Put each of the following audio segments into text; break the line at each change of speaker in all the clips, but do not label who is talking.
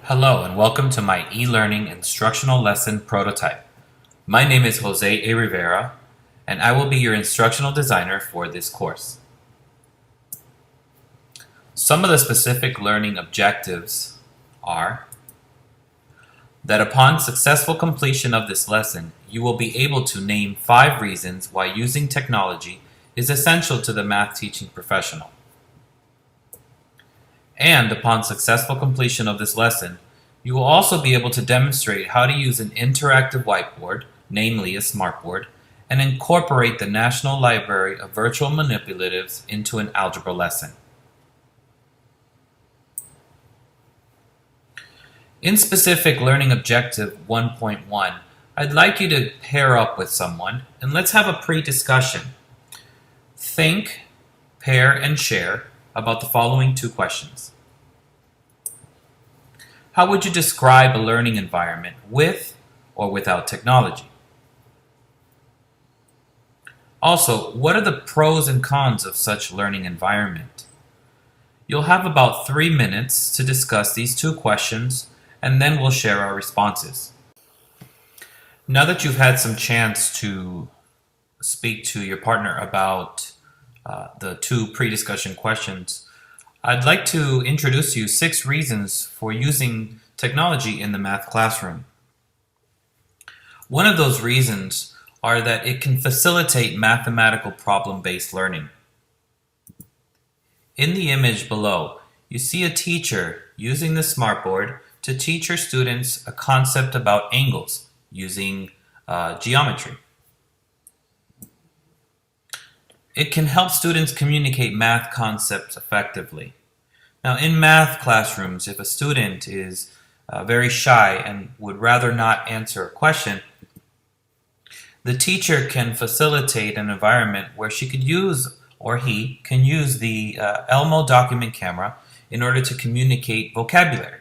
Hello and welcome to my e-learning instructional lesson prototype. My name is Jose A. Rivera and I will be your instructional designer for this course. Some of the specific learning objectives are that upon successful completion of this lesson, you will be able to name 5 reasons why using technology is essential to the math teaching professional. And upon successful completion of this lesson, you will also be able to demonstrate how to use an interactive whiteboard, namely a smartboard, and incorporate the National Library of Virtual Manipulatives into an algebra lesson. In specific learning objective 1.1, I'd like you to pair up with someone and let's have a pre-discussion. Think, pair, and share about the following 2 questions. How would you describe a learning environment with or without technology? Also, what are the pros and cons of such learning environment? You'll have about 3 minutes to discuss these 2 questions and then we'll share our responses. Now that you've had some chance to speak to your partner about the 2 pre-discussion questions, I'd like to introduce you 6 reasons for using technology in the math classroom. One of those reasons are that it can facilitate mathematical problem-based learning. In the image below, you see a teacher using the smartboard to teach her students a concept about angles using geometry. It can help students communicate math concepts effectively. Now, in math classrooms, if a student is very shy and would rather not answer a question, the teacher can facilitate an environment where she could use, or he can use, the Elmo document camera in order to communicate vocabulary.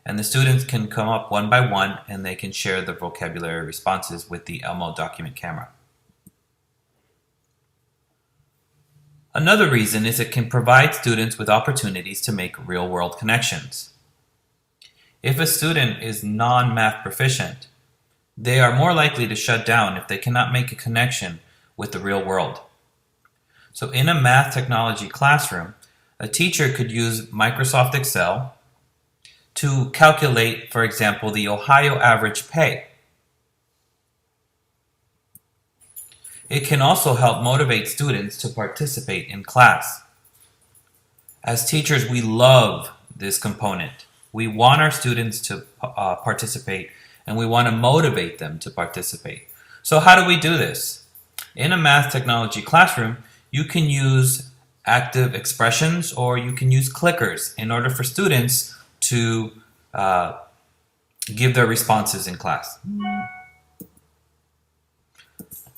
And the students can come up one by one and they can share the vocabulary responses with the Elmo document camera. Another reason is it can provide students with opportunities to make real-world connections. If a student is non-math proficient, they are more likely to shut down if they cannot make a connection with the real world. So in a math technology classroom, a teacher could use Microsoft Excel to calculate, for example, the Ohio average pay. It can also help motivate students to participate in class. As teachers, we love this component. We want our students to participate and we want to motivate them to participate. So how do we do this? In a math technology classroom, you can use active expressions or you can use clickers in order for students to give their responses in class.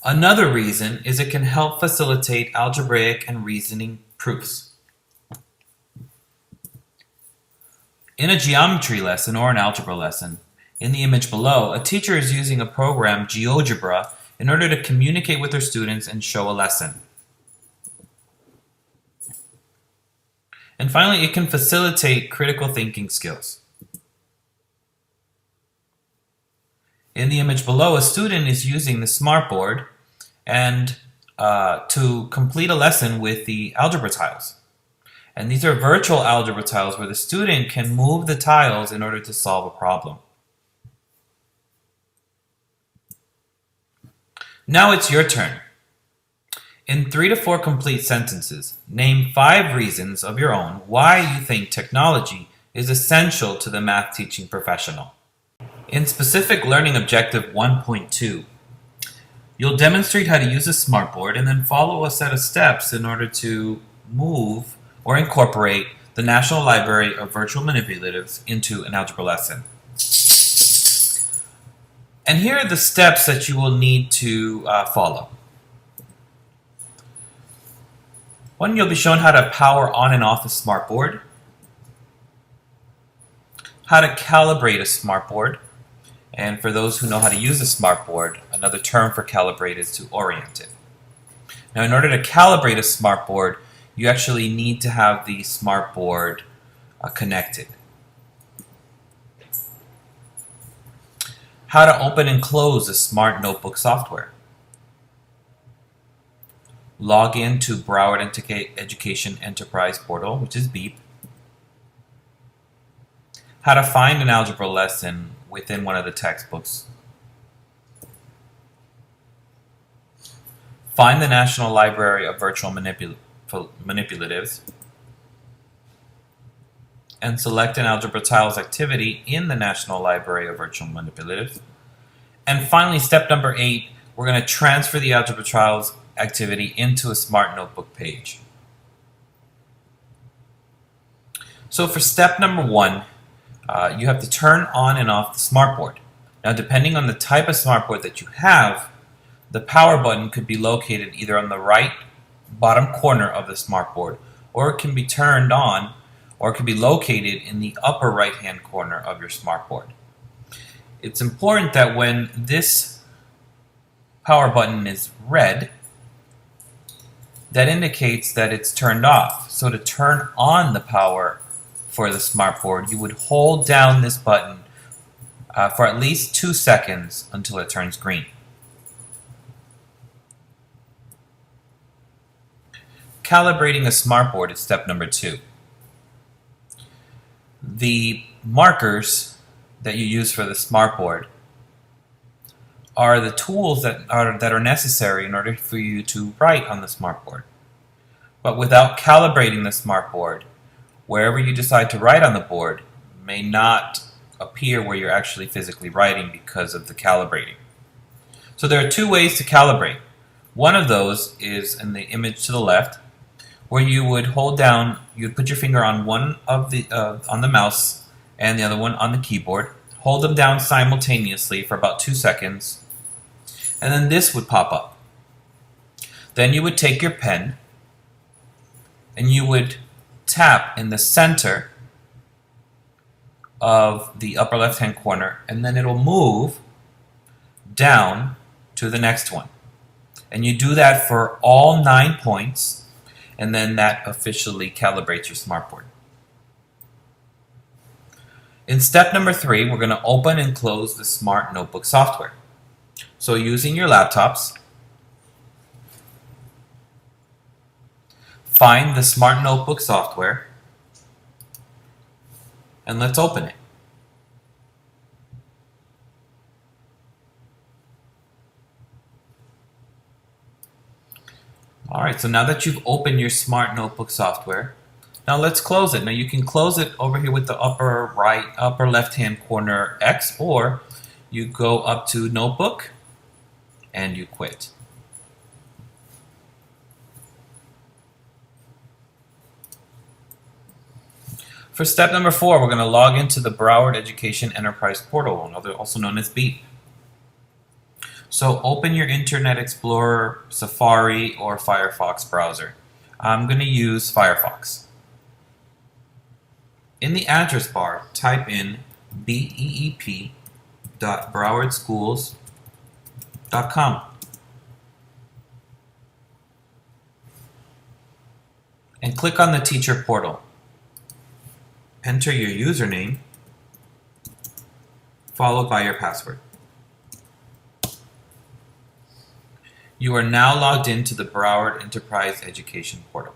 Another reason is it can help facilitate algebraic and reasoning proofs. In a geometry lesson or an algebra lesson, in the image below, a teacher is using a program, GeoGebra, in order to communicate with their students and show a lesson. And finally, it can facilitate critical thinking skills. In the image below, a student is using the smartboard and to complete a lesson with the algebra tiles. And these are virtual algebra tiles where the student can move the tiles in order to solve a problem. Now it's your turn. In 3 to 4 complete sentences, name 5 reasons of your own why you think technology is essential to the math teaching professional. In specific learning objective 1.2, you'll demonstrate how to use a smartboard and then follow a set of steps in order to move or incorporate the National Library of Virtual Manipulatives into an algebra lesson. And here are the steps that you will need to follow. 1, you'll be shown how to power on and off a smartboard, how to calibrate a smartboard. And for those who know how to use a smartboard, another term for calibrate is to orient it. Now, in order to calibrate a smartboard, you actually need to have the smartboard connected. how to open and close the Smart Notebook software, log in to Broward Education Enterprise Portal, which is BEEP, how to find an algebra lesson within one of the textbooks, find the National Library of Virtual Manipulatives, and select an Algebra Tiles activity in the National Library of Virtual Manipulatives. And finally, step number 8, we're going to transfer the Algebra Tiles activity into a Smart Notebook page. So for step number 1, you have to turn on and off the smartboard. Now, depending on the type of smartboard that you have, the power button could be located either on the right bottom corner of the smartboard, or it can be turned on, or it can be located in the upper right-hand corner of your smartboard. It's important that when this power button is red, that indicates that it's turned off. So to turn on the power for the smartboard, you would hold down this button for at least 2 seconds until it turns green. Calibrating a smartboard is step number 2. The markers that you use for the smartboard are the tools that are necessary in order for you to write on the smartboard. But without calibrating the smartboard, wherever you decide to write on the board may not appear where you're actually physically writing because of the calibrating. So there are 2 ways to calibrate. One of those is in the image to the left, where you would hold down, you'd put your finger on one of the on the mouse and the other one on the keyboard, hold them down simultaneously for about 2 seconds, and then this would pop up. Then you would take your pen and you would tap in the center of the upper left hand corner, and then it'll move down to the next one. And you do that for all 9 points, and then that officially calibrates your smartboard. In step number 3, we're going to open and close the Smart Notebook software. So using your laptops, find the Smart Notebook software, and let's open it. Alright, so now that you've opened your Smart Notebook software, now let's close it. Now you can close it over here with the upper left hand corner X, or you go up to Notebook and you quit. For step number 4, we're going to log into the Broward Education Enterprise Portal, also known as BEEP. So open your Internet Explorer, Safari, or Firefox browser. I'm going to use Firefox. In the address bar, type in beep.browardschools.com. And click on the Teacher Portal. Enter your username, followed by your password. You are now logged into the Broward Enterprise Education Portal.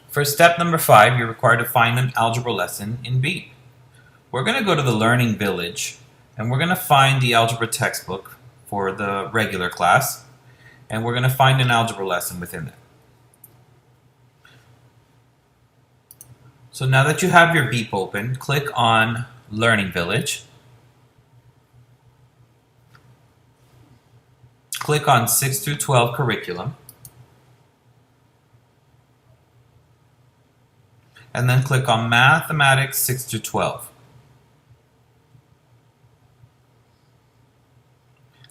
For step number 5, you're required to find an algebra lesson in BEEP. We're going to go to the Learning Village, and we're going to find the algebra textbook for the regular class, and we're going to find an algebra lesson within that. So now that you have your BEEP open, click on Learning Village. Click on 6 through 12 Curriculum. And then click on Mathematics 6 through 12.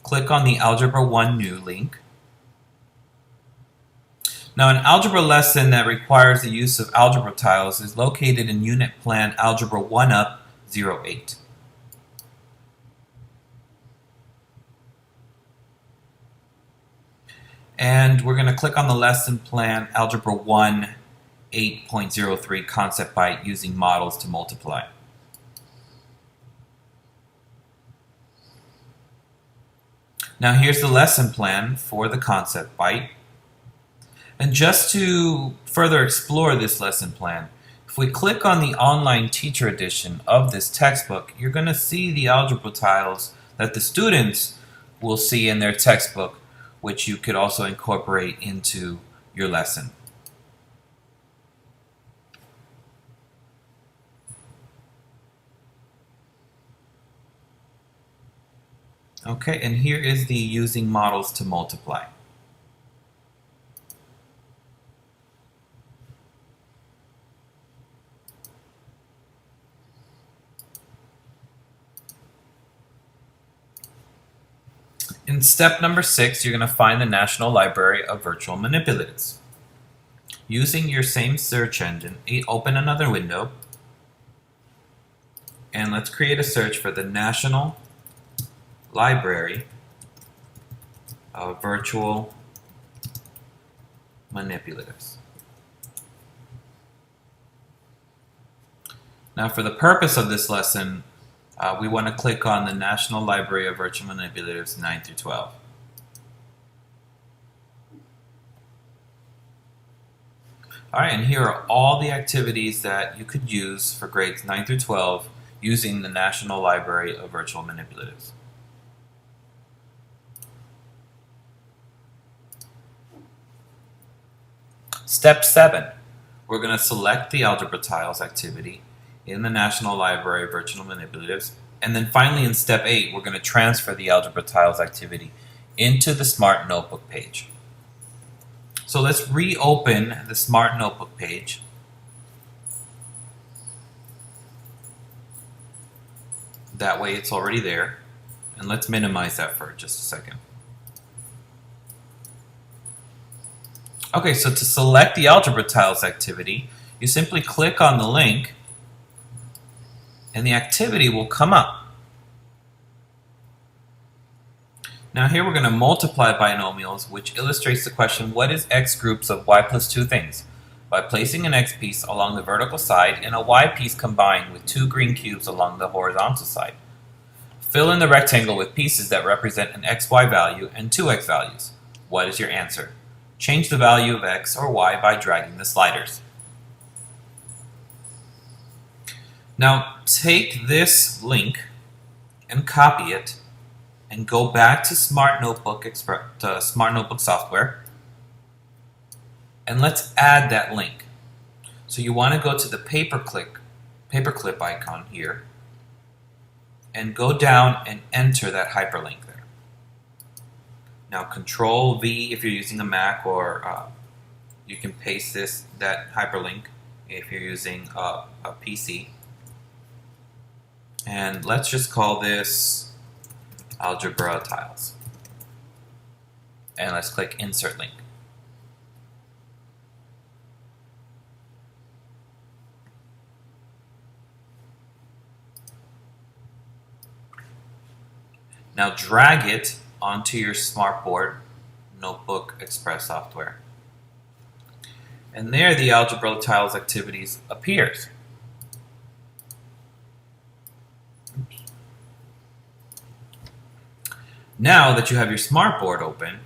Click on the Algebra 1 New link. Now, an algebra lesson that requires the use of algebra tiles is located in Unit Plan Algebra 1 Up 08. And we're going to click on the lesson plan, Algebra 1, 8.03 Concept Byte using models to multiply. Now here's the lesson plan for the concept byte. And just to further explore this lesson plan, if we click on the online teacher edition of this textbook, you're going to see the algebra tiles that the students will see in their textbook, which you could also incorporate into your lesson. Okay, and here is the using models to multiply. In step number 6, you're going to find the National Library of Virtual Manipulatives. Using your same search engine, open another window, and let's create a search for the National Library of Virtual Manipulatives. Now, for the purpose of this lesson, we want to click on the National Library of Virtual Manipulatives 9 through 12. Alright, and here are all the activities that you could use for grades 9 through 12 using the National Library of Virtual Manipulatives. Step 7. We're going to select the algebra tiles activity in the National Library of Virtual Manipulatives. And then finally in step 8, we're going to transfer the algebra tiles activity into the Smart Notebook page. So let's reopen the Smart Notebook page. That way it's already there. And let's minimize that for just a second. Okay, so to select the algebra tiles activity, you simply click on the link and the activity will come up. Now here we're going to multiply binomials, which illustrates the question, what is x groups of y plus 2 things? By placing an x piece along the vertical side and a y piece combined with 2 green cubes along the horizontal side. Fill in the rectangle with pieces that represent an xy value and 2x values. What is your answer? Change the value of x or y by dragging the sliders. Now take this link and copy it and go back to Smart Notebook software, and let's add that link. So you want to go to the paperclip icon here and go down and enter that hyperlink there. Now Control V if you're using a Mac, or you can paste that hyperlink if you're using a PC. And let's just call this Algebra Tiles. And let's click Insert Link. Now drag it onto your Smartboard Notebook Express software. And there the Algebra Tiles activities appears. Now that you have your Smartboard open,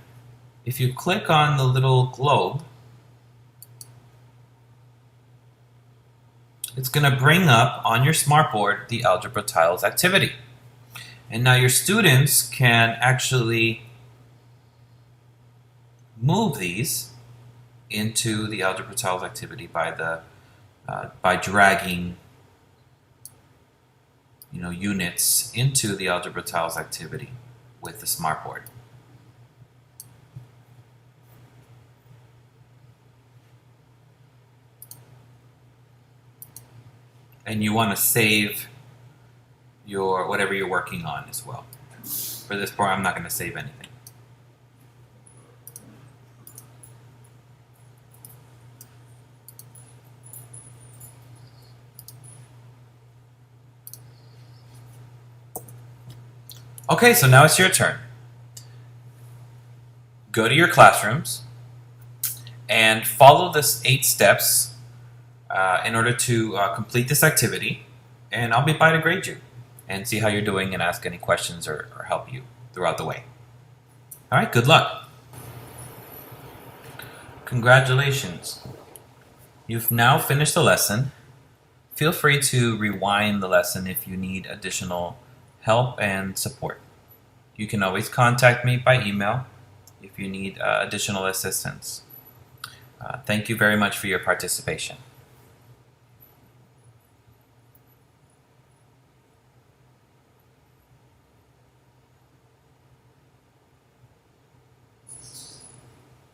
if you click on the little globe, it's going to bring up on your Smartboard the Algebra Tiles activity. And now your students can actually move these into the Algebra Tiles activity by dragging units into the Algebra Tiles activity with the Smartboard. And you want to save whatever you're working on as well. For this part, I'm not going to save anything. Okay, so now it's your turn. go to your classrooms and follow this 8 steps in order to complete this activity, and I'll be by to grade you and see how you're doing and ask any questions or help you throughout the way. All right, good luck. Congratulations. You've now finished the lesson. Feel free to rewind the lesson if you need additional help and support. You can always contact me by email if you need additional assistance. Thank you very much for your participation.